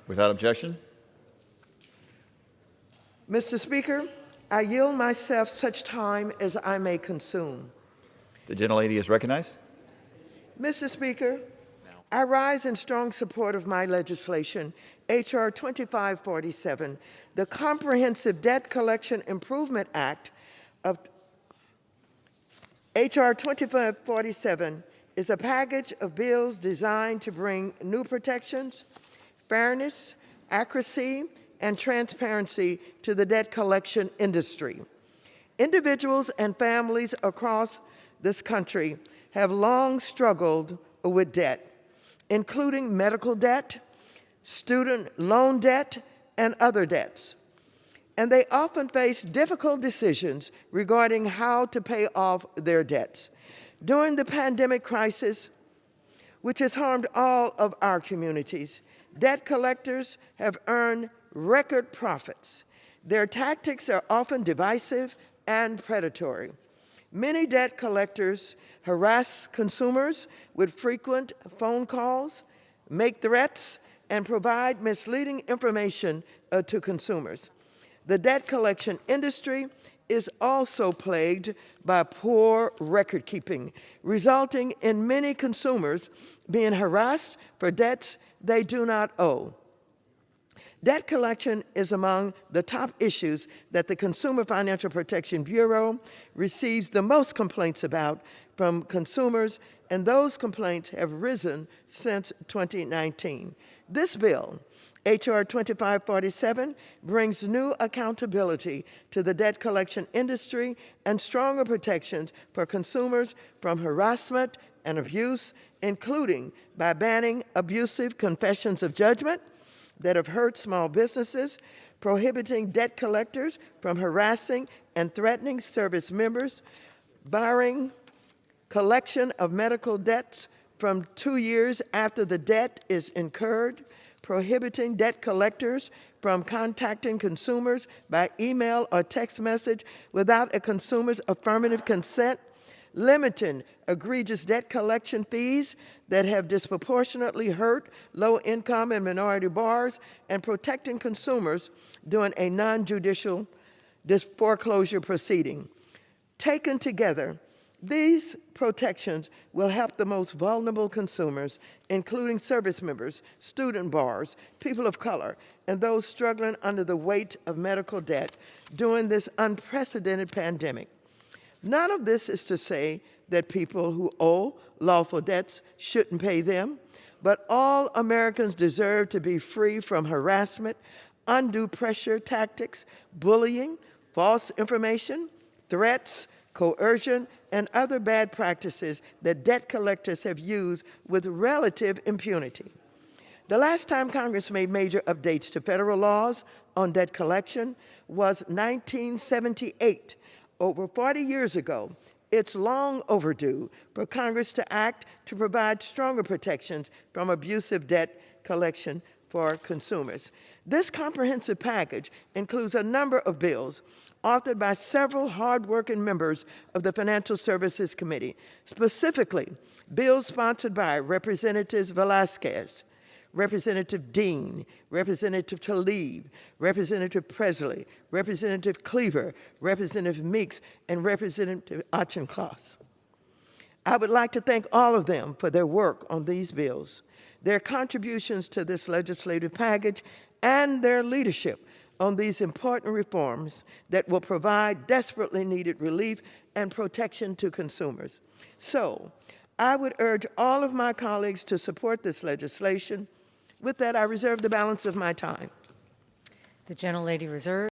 Without objection. Mr. Speaker, I yield myself such time as I may consume. The gentlelady is recognized. Mr. Speaker, I rise in strong support of my legislation, H.R. 2547, the Comprehensive Debt Collection Improvement Act of H.R. 2547 is a package of bills designed to bring new protections, fairness, accuracy, and transparency to the debt collection industry. Individuals and families across this country have long struggled with debt, including medical debt, student loan debt, and other debts. And they often face difficult decisions regarding how to pay off their debts. During the pandemic crisis, which has harmed all of our communities, debt collectors have earned record profits. Their tactics are often divisive and predatory. Many debt collectors harass consumers with frequent phone calls, make threats, and provide misleading information to consumers. The debt collection industry is also plagued by poor record keeping, resulting in many consumers being harassed for debts they do not owe. Debt collection is among the top issues that the Consumer Financial Protection Bureau receives the most complaints about from consumers, and those complaints have risen since 2019. This bill, H.R. 2547, brings new accountability to the debt collection industry and stronger protections for consumers from harassment and abuse, including by banning abusive confessions of judgment that have hurt small businesses, prohibiting debt collectors from harassing and threatening service members, barring collection of medical debts from 2 years after the debt is incurred, prohibiting debt collectors from contacting consumers by email or text message without a consumer's affirmative consent, limiting egregious debt collection fees that have disproportionately hurt low-income and minority borrowers, and protecting consumers during a non-judicial foreclosure proceeding. Taken together, these protections will help the most vulnerable consumers, including service members, student borrowers, people of color, and those struggling under the weight of medical debt during this unprecedented pandemic. None of this is to say that people who owe lawful debts shouldn't pay them, but all Americans deserve to be free from harassment, undue pressure tactics, bullying, false information, threats, coercion, and other bad practices that debt collectors have used with relative impunity. The last time Congress made major updates to federal laws on debt collection was 1978. Over 40 years ago. It's long overdue for Congress to act to provide stronger protections from abusive debt collection for consumers. This comprehensive package includes a number of bills authored by several hardworking members of the Financial Services Committee, specifically bills sponsored by Representatives Velasquez, Representative Dean, Representative Tlaib, Representative Presley, Representative Cleaver, Representative Meeks, and Representative Auchincloss. I would like to thank all of them for their work on these bills, their contributions to this legislative package, and their leadership on these important reforms that will provide desperately needed relief and protection to consumers. So, I would urge all of my colleagues to support this legislation. With that, I reserve the balance of my time. The gentlelady reserves.